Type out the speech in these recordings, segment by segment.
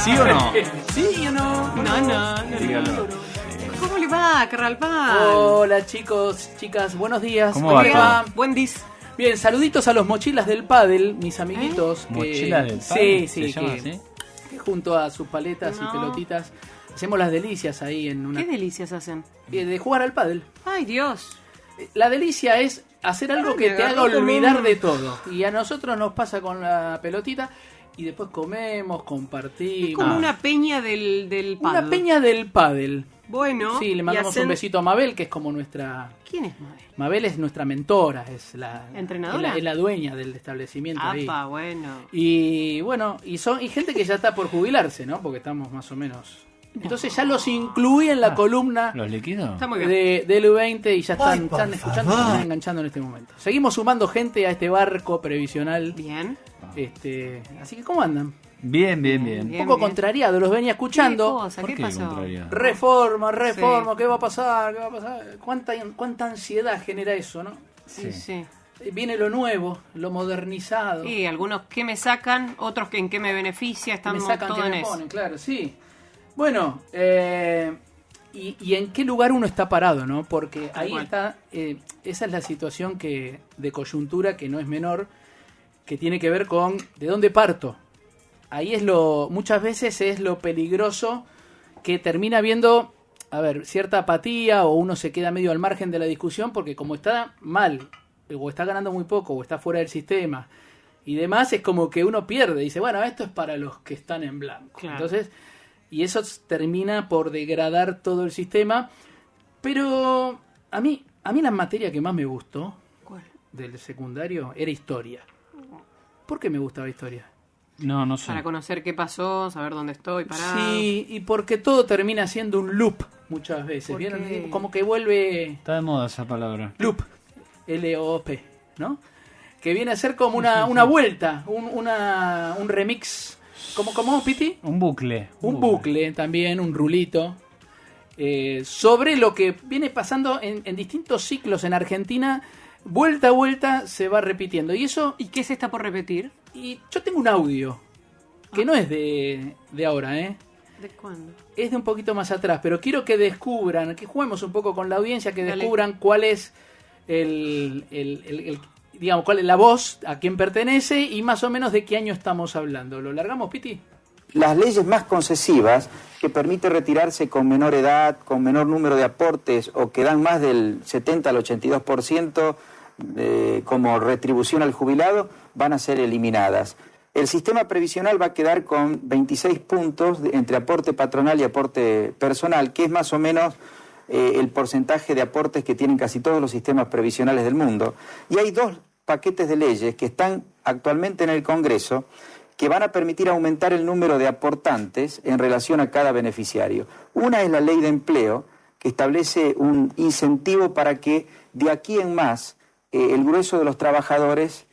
¿Sí o no? ¿Sí o no? No. Dígalo. ¿Cómo le va, Carralpán? Hola chicos, chicas, buenos días. ¿Cómo va le todo? Buen dis. Bien, saluditos a los mochilas del pádel, mis amiguitos. que- ¿Mochilas del pádel? Sí, ¿Se llama que, así? que junto a sus paletas No. y pelotitas hacemos las delicias ahí en una... ¿Qué delicias hacen? de jugar al pádel. Ay, Dios. La delicia es hacer algo Ay, que me te haga agarró como olvidar un- de todo. Y a nosotros nos pasa con la pelotita y después comemos, compartimos. Es como una peña del Una pádel. peña del pádel. Bueno. Sí, le y mandamos hacen- un besito a Mabel, que es como nuestra... ¿Quién es Mabel? Mabel es nuestra mentora, es la... ¿Entrenadora? Es la dueña del establecimiento ahí. Apa, bueno. Y bueno, y gente que ya está por jubilarse, ¿no? Porque estamos más o menos... Entonces ya los incluí en la columna ¿Los líquidos? Está muy bien. del U20 y ya están, Ay, por están escuchando y favor. están enganchando en este momento. Seguimos sumando gente a este barco previsional. Bien. Así que, ¿cómo andan? Bien. Un Bien, poco bien. contrariado, los venía ¿Qué escuchando. cosa? ¿Por ¿Qué qué pasó? contrario? Reforma, Sí. ¿qué va a pasar? ¿Qué va a pasar? ¿Cuánta ansiedad genera eso, no? Sí. Viene lo nuevo, lo modernizado. Y algunos que me sacan, otros que en qué me beneficia, me estamos sacan, todos que en me eso. ponen, claro, sí. Bueno, y en qué lugar uno está parado, ¿no? Porque ahí cual. está, esa es la situación de coyuntura que no es menor, que tiene que ver con de dónde parto. Ahí muchas veces es lo peligroso que termina viendo, cierta apatía o uno se queda medio al margen de la discusión porque como está mal, o está ganando muy poco, o está fuera del sistema y demás, es como que uno pierde. Dice, bueno, esto es para los que están en blanco. Claro. Entonces, y eso termina por degradar todo el sistema. Pero a mí la materia que más me gustó ¿Cuál? del secundario era historia. ¿Por qué me gustaba historia? No sé. Para conocer qué pasó, saber dónde estoy parado. Sí, y porque todo termina siendo un loop muchas veces. ¿Por ¿Vieron? qué? Como que vuelve Está de moda esa palabra. loop, L-O-P, ¿no? Que viene a ser como una vuelta, un remix. ¿Cómo, Piti? Un bucle. Un bucle también, un rulito. Sobre lo que viene pasando en distintos ciclos en Argentina. Vuelta a vuelta se va repitiendo. Y eso... ¿Y qué se está por repetir? Y yo tengo un audio que no es de ahora, ¿eh? ¿De cuándo? Es de un poquito más atrás, pero quiero que descubran, que juguemos un poco con la audiencia, que Dale. descubran cuál es digamos, cuál es la voz, a quién pertenece y más o menos de qué año estamos hablando. ¿Lo largamos, Piti? Las leyes más concesivas, que permite retirarse con menor edad, con menor número de aportes o que dan más del 70 al 82% como retribución al jubilado, van a ser eliminadas. El sistema previsional va a quedar con 26 puntos entre aporte patronal y aporte personal, que es más o menos el porcentaje de aportes que tienen casi todos los sistemas previsionales del mundo. Y hay dos paquetes de leyes que están actualmente en el Congreso que van a permitir aumentar el número de aportantes en relación a cada beneficiario. Una es la ley de empleo, que establece un incentivo para que de aquí en más el grueso de los trabajadores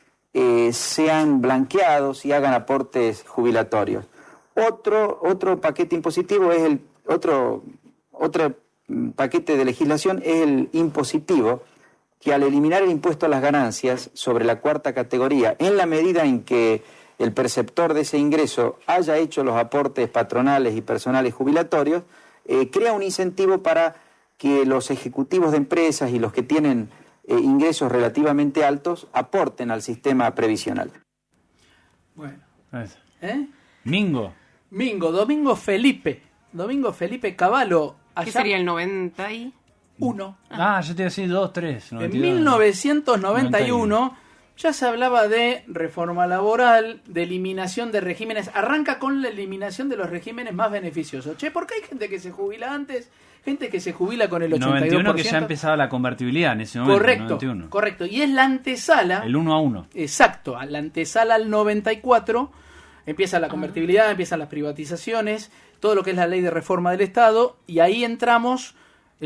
sean blanqueados y hagan aportes jubilatorios. Otro paquete impositivo es otro paquete de legislación es el impositivo, que al eliminar el impuesto a las ganancias sobre la cuarta categoría, en la medida en que el perceptor de ese ingreso haya hecho los aportes patronales y personales jubilatorios, crea un incentivo para que los ejecutivos de empresas y los que tienen ingresos relativamente altos aporten al sistema previsional. Bueno. Eso. Mingo, Domingo Felipe Cavallo. ¿Qué sería el 91? Yo te iba a decir 2, 3. En 1991 ya se hablaba de reforma laboral, de eliminación de regímenes. Arranca con la eliminación de los regímenes más beneficiosos. ¿Por qué hay gente que se jubila antes? Gente que se jubila con el 82%. 91 que ya empezaba la convertibilidad en ese momento. Correcto, 91. correcto. Y es la antesala. El 1 a 1. Exacto, a la antesala al 94 empieza la convertibilidad, empiezan las privatizaciones, todo lo que es la ley de reforma del Estado, y ahí entramos.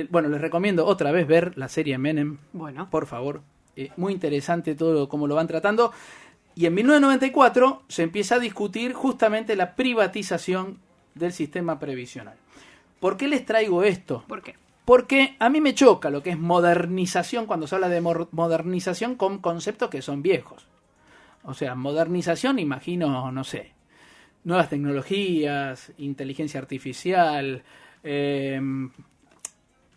Bueno, les recomiendo otra vez ver la serie Menem, Bueno. por favor. Muy interesante todo cómo lo van tratando. Y en 1994 se empieza a discutir justamente la privatización del sistema previsional. ¿Por qué les traigo esto? ¿Por qué? Porque a mí me choca lo que es modernización, cuando se habla de modernización con conceptos que son viejos. O sea, modernización, imagino, no sé, nuevas tecnologías, inteligencia artificial,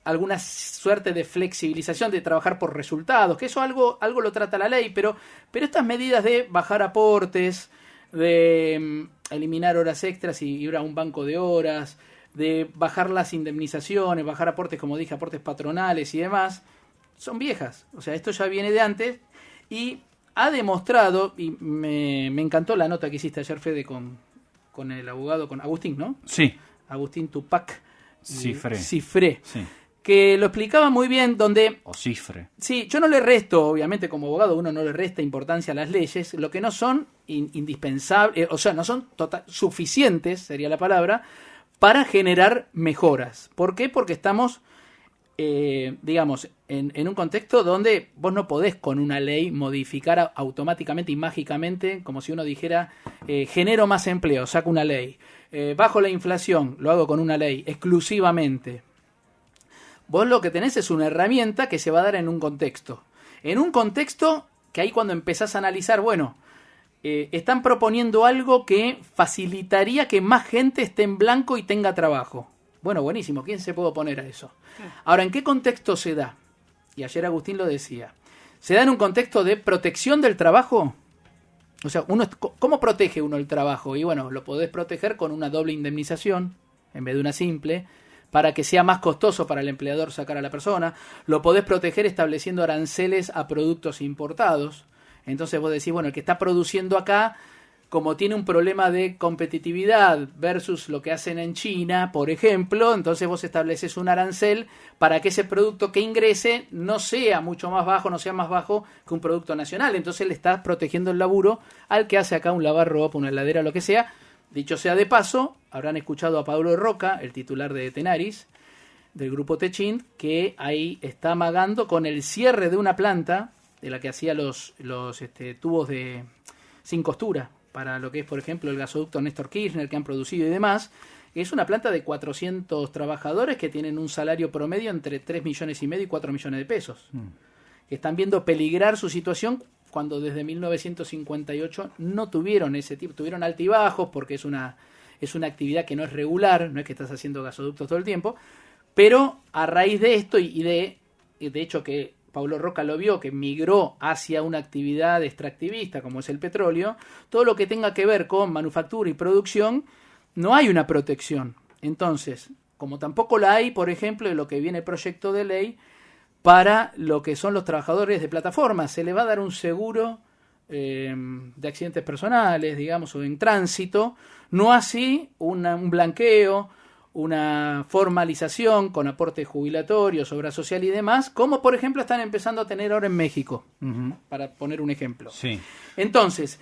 alguna suerte de flexibilización, de trabajar por resultados, que eso algo lo trata la ley, pero estas medidas de bajar aportes, de eliminar horas extras y ir a un banco de horas, de bajar las indemnizaciones, bajar aportes, como dije, aportes patronales y demás, son viejas. O sea, esto ya viene de antes y ha demostrado, y me encantó la nota que hiciste ayer, Fede, con el abogado, con Agustín, ¿no? Sí. Agustín Tupac Cifré. Sí. Que lo explicaba muy bien, donde... O Cifre. Sí, yo no le resto, obviamente como abogado uno no le resta importancia a las leyes, lo que no son indispensables, o sea, no son suficientes, sería la palabra, para generar mejoras. ¿Por qué? Porque estamos, digamos, en un contexto donde vos no podés con una ley modificar automáticamente y mágicamente, como si uno dijera, genero más empleo, saco una ley, bajo la inflación, lo hago con una ley, exclusivamente. Vos lo que tenés es una herramienta que se va a dar en un contexto. En un contexto que ahí cuando empezás a analizar, bueno, están proponiendo algo que facilitaría que más gente esté en blanco y tenga trabajo. Bueno, buenísimo, ¿quién se puede oponer a eso? Ahora, ¿en qué contexto se da? Y ayer Agustín lo decía. ¿Se da en un contexto de protección del trabajo? O sea, ¿cómo protege uno el trabajo? Y bueno, lo podés proteger con una doble indemnización en vez de una simple, para que sea más costoso para el empleador sacar a la persona. Lo podés proteger estableciendo aranceles a productos importados. Entonces vos decís, bueno, el que está produciendo acá, como tiene un problema de competitividad versus lo que hacen en China, por ejemplo, entonces vos estableces un arancel para que ese producto que ingrese no sea mucho más bajo, no sea más bajo que un producto nacional. Entonces le estás protegiendo el laburo al que hace acá un lavarropa, una heladera, lo que sea. Dicho sea de paso, habrán escuchado a Pablo Roca, el titular de Tenaris, del grupo Techint, que ahí está amagando con el cierre de una planta de la que hacía los tubos sin costura, para lo que es, por ejemplo, el gasoducto Néstor Kirchner que han producido y demás. Es una planta de 400 trabajadores que tienen un salario promedio entre 3,5 millones y 4 millones de pesos. Que están viendo peligrar su situación cuando desde 1958 no tuvieron ese tipo, tuvieron altibajos porque es una actividad que no es regular, no es que estás haciendo gasoductos todo el tiempo, pero a raíz de esto y de hecho que Pablo Roca lo vio, que migró hacia una actividad extractivista como es el petróleo, todo lo que tenga que ver con manufactura y producción, no hay una protección. Entonces, como tampoco la hay, por ejemplo, de lo que viene el proyecto de ley para lo que son los trabajadores de plataformas, se le va a dar un seguro de accidentes personales, digamos, o en tránsito, no así un blanqueo, una formalización con aportes jubilatorios, obra social y demás, como por ejemplo están empezando a tener ahora en México, para poner un ejemplo. Sí. Entonces,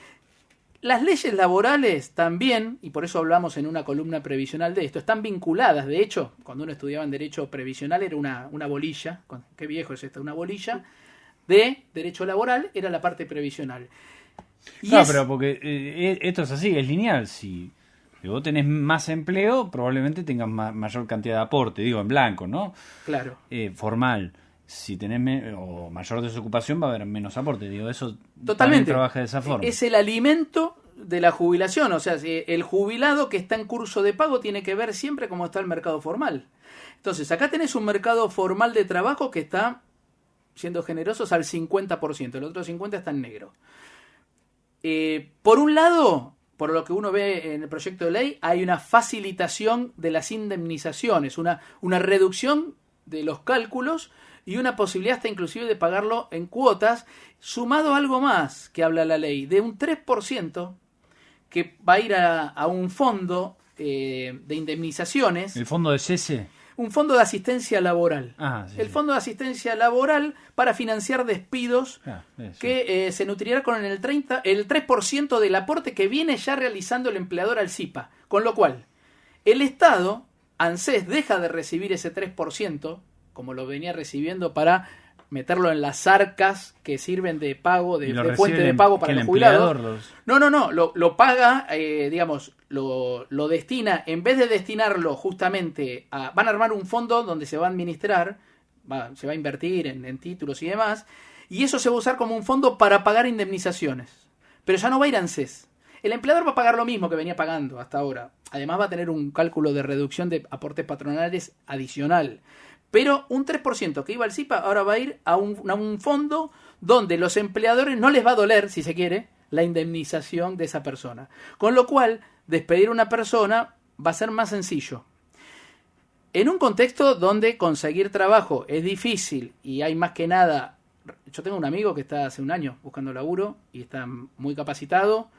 las leyes laborales también, y por eso hablamos en una columna previsional de esto, están vinculadas. De hecho, cuando uno estudiaba en Derecho Previsional era una bolilla, qué viejo es esto, una bolilla de Derecho Laboral, era la parte previsional. Pero porque esto es así, es lineal. Si vos tenés más empleo, probablemente tengas mayor cantidad de aporte, digo, en blanco, ¿no? Claro. Formal. Si tenés o mayor desocupación va a haber menos aporte, digo, eso totalmente trabaja de esa forma. Es el alimento de la jubilación, o sea, si el jubilado que está en curso de pago tiene que ver siempre cómo está el mercado formal. Entonces, acá tenés un mercado formal de trabajo que está siendo generosos al 50%, el otro 50% está en negro. Por un lado, por lo que uno ve en el proyecto de ley, hay una facilitación de las indemnizaciones, una reducción de los cálculos y una posibilidad hasta inclusive de pagarlo en cuotas, sumado a algo más que habla la ley, de un 3% que va a ir a un fondo de indemnizaciones. ¿El fondo de cese? Un fondo de asistencia laboral. Sí, el fondo de asistencia laboral para financiar despidos que se nutrirá con el 3% del aporte que viene ya realizando el empleador al CIPA. Con lo cual, el Estado, ANSES, deja de recibir ese 3%, como lo venía recibiendo para meterlo en las arcas que sirven de pago, de fuente de pago para los jubilados. No, lo paga, digamos, lo destina, en vez de destinarlo justamente van a armar un fondo donde se va a administrar, se va a invertir en títulos y demás, y eso se va a usar como un fondo para pagar indemnizaciones. Pero ya no va a ir a ANSES. El empleador va a pagar lo mismo que venía pagando hasta ahora. Además va a tener un cálculo de reducción de aportes patronales adicional. Pero un 3% que iba al CIPA ahora va a ir a un fondo donde los empleadores no les va a doler, si se quiere, la indemnización de esa persona. Con lo cual, despedir a una persona va a ser más sencillo. En un contexto donde conseguir trabajo es difícil y hay más que nada... Yo tengo un amigo que está hace un año buscando laburo y está muy capacitado,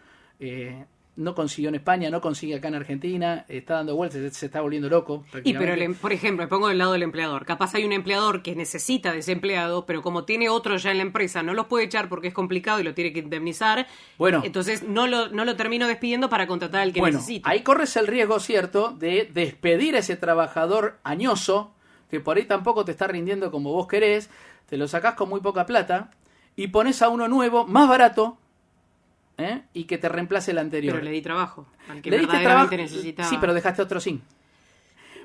no consiguió en España, no consigue acá en Argentina, está dando vueltas, se está volviendo loco. Y pero, por ejemplo, me pongo del lado del empleador. Capaz hay un empleador que necesita de ese empleado, pero como tiene otro ya en la empresa, no los puede echar porque es complicado y lo tiene que indemnizar. Bueno, entonces no lo termino despidiendo para contratar al que necesita. Ahí corres el riesgo, ¿cierto?, de despedir a ese trabajador añoso, que por ahí tampoco te está rindiendo como vos querés, te lo sacás con muy poca plata y pones a uno nuevo, más barato, y que te reemplace el anterior. Pero le di trabajo al que le diste verdaderamente trabajo, necesitaba. sí, pero dejaste otro sin.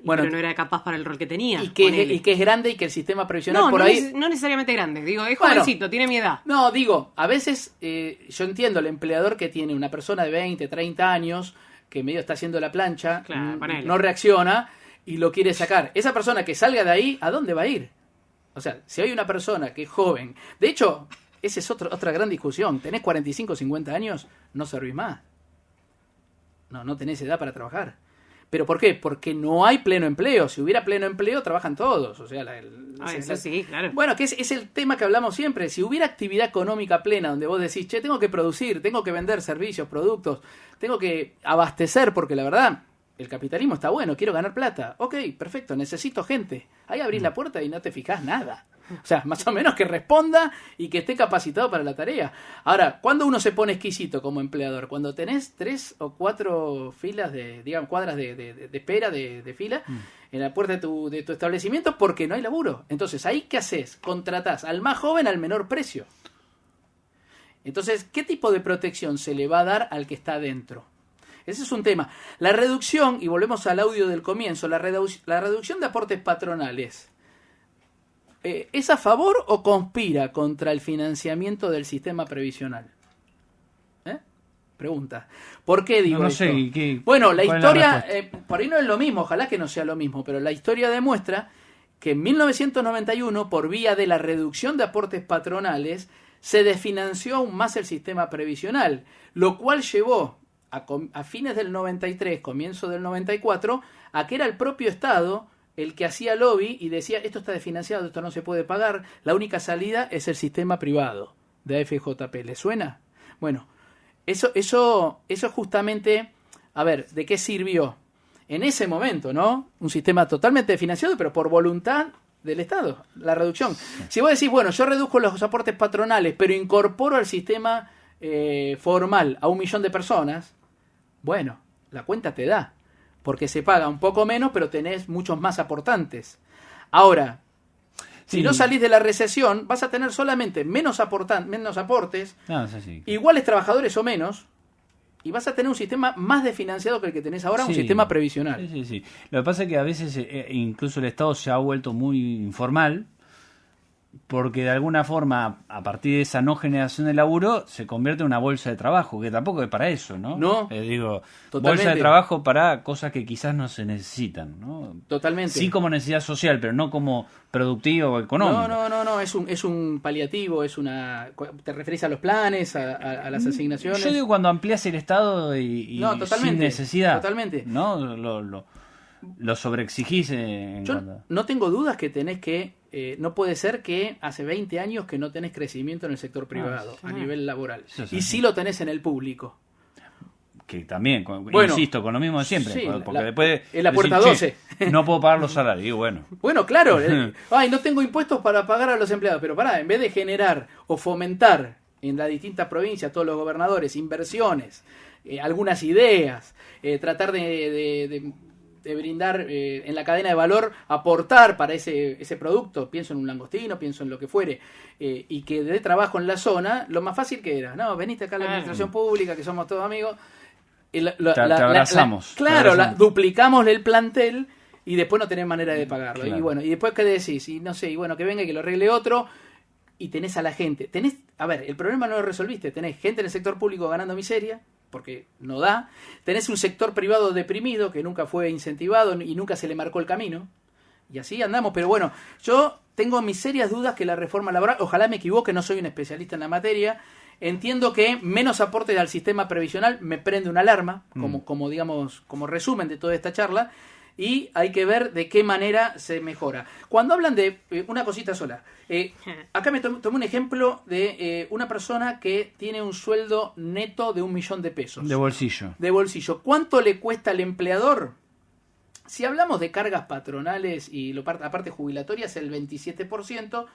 Bueno, pero no era capaz para el rol que tenía. Y que es grande y que el sistema previsional no, por no ahí... No necesariamente grande, digo, es jovencito, tiene mi edad. No, digo, a veces yo entiendo el empleador que tiene una persona de 20, 30 años que medio está haciendo la plancha, claro, no reacciona y lo quiere sacar. Esa persona que salga de ahí, ¿a dónde va a ir? O sea, si hay una persona que es joven... De hecho, esa es otra gran discusión. Tenés 45, 50 años, no servís más. No tenés edad para trabajar. ¿Pero por qué? Porque no hay pleno empleo. Si hubiera pleno empleo, trabajan todos. O sea, eso sí, claro. Bueno, que es el tema que hablamos siempre. Si hubiera actividad económica plena donde vos decís, che, tengo que producir, tengo que vender servicios, productos, tengo que abastecer, porque la verdad, el capitalismo está bueno, quiero ganar plata. Ok, perfecto, necesito gente. Ahí abrís la puerta y no te fijás nada. O sea, más o menos que responda y que esté capacitado para la tarea. Ahora, ¿cuándo uno se pone exquisito como empleador? Cuando tenés 3 o 4 filas cuadras de espera de fila en la puerta de tu establecimiento porque no hay laburo. Entonces, ¿ahí qué haces? Contratás al más joven al menor precio. Entonces, ¿qué tipo de protección se le va a dar al que está adentro? Ese es un tema. La reducción, y volvemos al audio del comienzo, la reducción de aportes patronales. ¿Es a favor o conspira contra el financiamiento del sistema previsional? Pregunta. ¿Por qué digo esto? Bueno, la historia, por ahí no es lo mismo, ojalá que no sea lo mismo, pero la historia demuestra que en 1991, por vía de la reducción de aportes patronales, se desfinanció aún más el sistema previsional, lo cual llevó a fines del 93, comienzo del 94, a que era el propio Estado el que hacía lobby y decía, esto está desfinanciado, esto no se puede pagar, la única salida es el sistema privado de AFJP. ¿Le suena? Bueno, eso justamente, a ver, ¿de qué sirvió? En ese momento, ¿no? Un sistema totalmente desfinanciado, pero por voluntad del Estado, la reducción. Si vos decís, bueno, yo reduzco los aportes patronales, pero incorporo al sistema formal a 1 millón de personas, bueno, la cuenta te da. Porque se paga un poco menos, pero tenés muchos más aportantes. Ahora, si no salís de la recesión, vas a tener solamente menos aportes, iguales trabajadores o menos, y vas a tener un sistema más desfinanciado que el que tenés ahora, un sistema previsional. Sí. Lo que pasa es que a veces incluso el Estado se ha vuelto muy informal, porque de alguna forma, a partir de esa no generación de laburo, se convierte en una bolsa de trabajo, que tampoco es para eso, ¿no? No, bolsa de trabajo para cosas que quizás no se necesitan, ¿no? Totalmente. Sí como necesidad social, pero no como productivo o económico. No, es un paliativo, te referís a los planes, a las asignaciones. Yo digo cuando amplías el Estado y sin necesidad. Totalmente. ¿No? Lo sobreexigís no tengo dudas que tenés que... no puede ser que hace 20 años que no tenés crecimiento en el sector privado a nivel laboral. Y sí lo tenés en el público. Que también, insisto, con lo mismo de siempre. Sí, porque después en la puerta 12. No puedo pagar los salarios. Y bueno, claro. No tengo impuestos para pagar a los empleados. Pero en vez de generar o fomentar en las distintas provincias, todos los gobernadores, inversiones, algunas ideas, tratar de brindar en la cadena de valor, aportar para ese producto, pienso en un langostino, pienso en lo que fuere, y que dé trabajo en la zona, lo más fácil que era, veniste acá a la administración pública, que somos todos amigos, te abrazamos. Duplicamos el plantel y después no tenés manera de pagarlo. Claro. Y después, ¿qué decís? Y no sé, que venga y que lo arregle otro, y tenés a la gente. El problema no lo resolviste, tenés gente en el sector público ganando miseria, porque no da. Tenés un sector privado deprimido que nunca fue incentivado y nunca se le marcó el camino. Y así andamos. Pero bueno, yo tengo mis serias dudas que la reforma laboral, ojalá me equivoque, no soy un especialista en la materia. Entiendo que menos aportes al sistema previsional me prende una alarma, como resumen de toda esta charla. Y hay que ver de qué manera se mejora. Cuando hablan de una cosita sola, acá me tomé un ejemplo de una persona que tiene un sueldo neto de 1 millón de pesos. De bolsillo. De bolsillo. ¿Cuánto le cuesta al empleador? Si hablamos de cargas patronales y la parte jubilatoria es el 27%,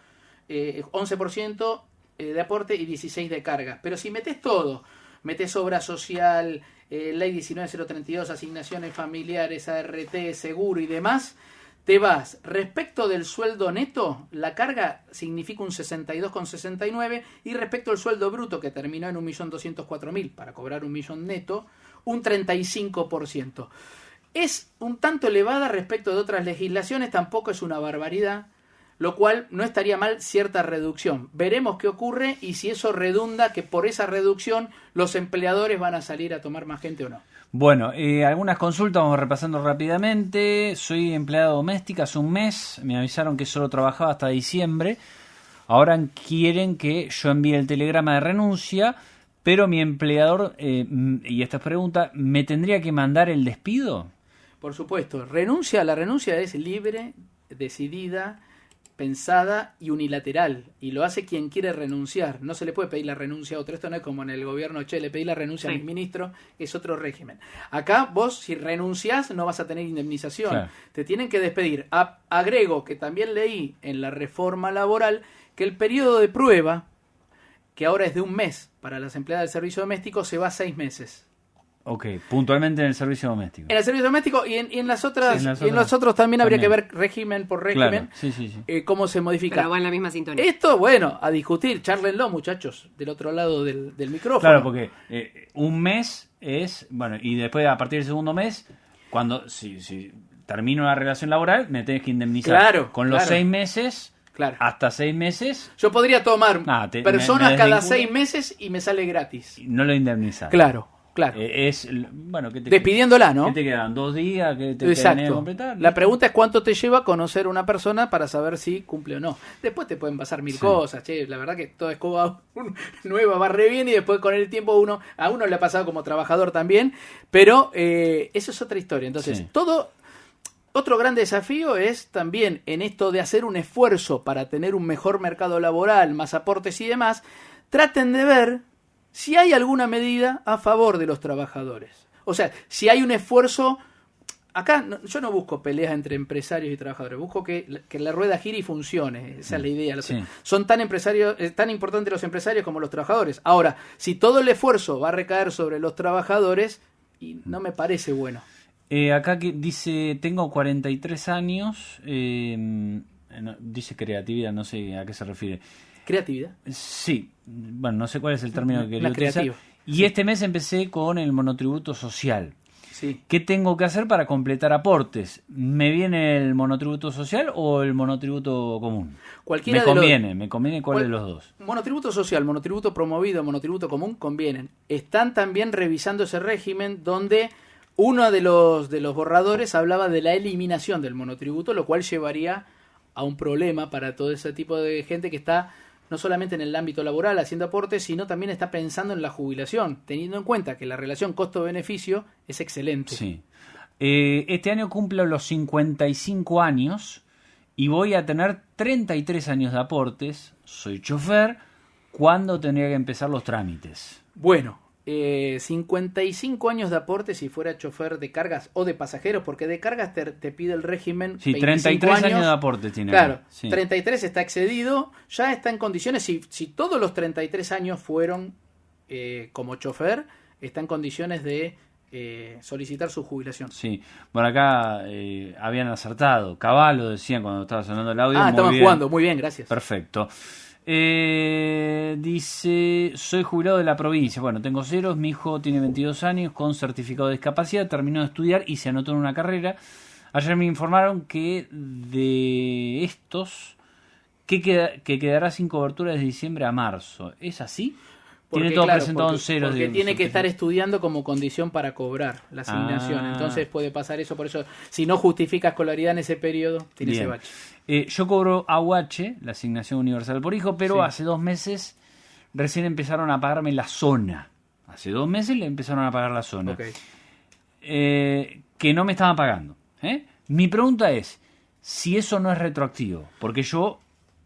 11% de aporte y 16% de carga. Pero si metes todo, metes obra social, ley 19032, asignaciones familiares, ART, seguro y demás, te vas. Respecto del sueldo neto, la carga significa un 62,69 y respecto al sueldo bruto, que terminó en 1.204.000 para cobrar 1 millón neto, un 35%. Es un tanto elevada respecto de otras legislaciones, tampoco es una barbaridad, lo cual no estaría mal cierta reducción. Veremos qué ocurre y si eso redunda que por esa reducción los empleadores van a salir a tomar más gente o no. Bueno, algunas consultas vamos repasando rápidamente. Soy empleada doméstica hace un mes, me avisaron que solo trabajaba hasta diciembre. Ahora quieren que yo envíe el telegrama de renuncia, pero mi empleador, y esta es pregunta, ¿me tendría que mandar el despido? Por supuesto, la renuncia es libre, decidida, pensada y unilateral, y lo hace quien quiere renunciar. No se le puede pedir la renuncia a otro. Esto no es como en el gobierno, le pedí la renuncia a mi ministro, es otro régimen. Acá vos, si renunciás, no vas a tener indemnización. Claro. Te tienen que despedir. Agrego que también leí en la reforma laboral que el periodo de prueba, que ahora es de 1 mes para las empleadas del servicio doméstico, se va a 6 meses. Ok, puntualmente en el servicio doméstico. En el servicio doméstico y en las otras, y en los otros también habría que ver régimen por régimen, claro. Sí. Cómo se modifica. Pero va en la misma sintonía. Esto, bueno, a discutir, charlenlo, muchachos, del otro lado del micrófono. Claro, porque 1 mes es, bueno, y después a partir del segundo mes, cuando si termino la relación laboral, me tenés que indemnizar. Claro. Con los 6 meses, claro. Hasta 6 meses. Yo podría tomar personas me cada 6 meses y me sale gratis. No lo indemnizar. Claro. Bueno, despidiéndola, ¿no? ¿Qué te quedan? 2 días que te Exacto. quedan a completar. La pregunta es cuánto te lleva conocer a una persona para saber si cumple o no. Después te pueden pasar 1000 cosas, la verdad que toda escoba nueva va re bien y después con el tiempo a uno le ha pasado como trabajador también, pero eso es otra historia. Entonces, otro gran desafío es también en esto de hacer un esfuerzo para tener un mejor mercado laboral, más aportes y demás, traten de ver si hay alguna medida a favor de los trabajadores. O sea, si hay un esfuerzo. Acá yo no busco peleas entre empresarios y trabajadores, busco que la rueda gire y funcione. Esa es la idea. Son tan importantes los empresarios como los trabajadores. Ahora, si todo el esfuerzo va a recaer sobre los trabajadores, y no me parece bueno. Acá que dice, tengo 43 años, dice creatividad, no sé a qué se refiere. ¿Creatividad? Sí, bueno, no sé cuál es el término que quería utilizar. Y este mes empecé con el monotributo social. Sí. ¿Qué tengo que hacer para completar aportes? ¿Me viene el monotributo social o el monotributo común? Cualquiera me conviene cuál de los dos. Monotributo social, monotributo promovido, monotributo común convienen. Están también revisando ese régimen donde uno de los borradores hablaba de la eliminación del monotributo, lo cual llevaría a un problema para todo ese tipo de gente que está no solamente en el ámbito laboral haciendo aportes, sino también está pensando en la jubilación, teniendo en cuenta que la relación costo-beneficio es excelente. Sí. Este año cumplo los 55 años y voy a tener 33 años de aportes. Soy chofer. ¿Cuándo tendría que empezar los trámites? Bueno, 55 años de aporte si fuera chofer de cargas o de pasajeros, porque de cargas te pide el régimen. Sí, 33 años de aporte tiene. Claro, sí. 33 está excedido, ya está en condiciones, si todos los 33 años fueron como chofer, está en condiciones de solicitar su jubilación. Sí, bueno, acá habían acertado, Caballo decían cuando estaba sonando el audio. Estaban jugando, muy bien, gracias. Perfecto. Dice, soy jubilado de la provincia. Bueno, tengo ceros, mi hijo tiene 22 años con certificado de discapacidad, terminó de estudiar y se anotó en una carrera. Ayer me informaron que de estos que quedará sin cobertura desde diciembre a marzo. ¿Es así? Tiene todo presentado en ceros. Porque tiene que estar estudiando como condición para cobrar la asignación. Entonces puede pasar eso. Por eso, si no justifica escolaridad en ese periodo, tiene ese bache. Yo cobro AUH, la asignación universal por hijo, pero hace 2 meses recién empezaron a pagarme la zona. Hace 2 meses le empezaron a pagar la zona. Okay. Que no me estaban pagando. Mi pregunta es, si eso no es retroactivo, porque yo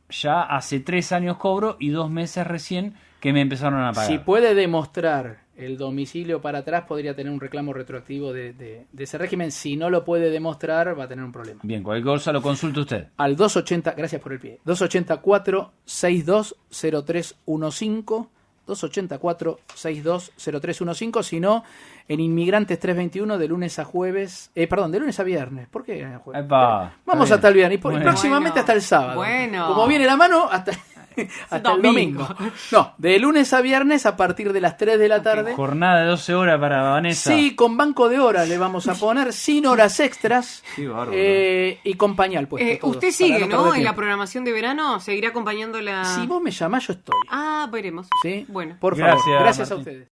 ya hace 3 años cobro y 2 meses recién que me empezaron a pagar. Si puede demostrar el domicilio para atrás, podría tener un reclamo retroactivo de ese régimen. Si no lo puede demostrar, va a tener un problema. Bien, cualquier cosa lo consulta usted. Al 280, gracias por el pie, 284-620315, 284-620315, si no, en Inmigrantes 321 de lunes a jueves, de lunes a viernes. ¿Por qué jueves? Vamos hasta el viernes y próximamente hasta el sábado. Bueno. Como viene la mano, hasta el domingo. No, de lunes a viernes a partir de las 3 de la tarde. Jornada de 12 horas para Vanessa. Sí, con banco de horas le vamos a poner, sin horas extras. Sí, y con pañal puesto. Usted sigue, ¿no? En la programación de verano, ¿seguirá acompañando la...? Si vos me llamás, yo estoy. Veremos. ¿Sí? Bueno. Por favor, gracias Martín. a ustedes.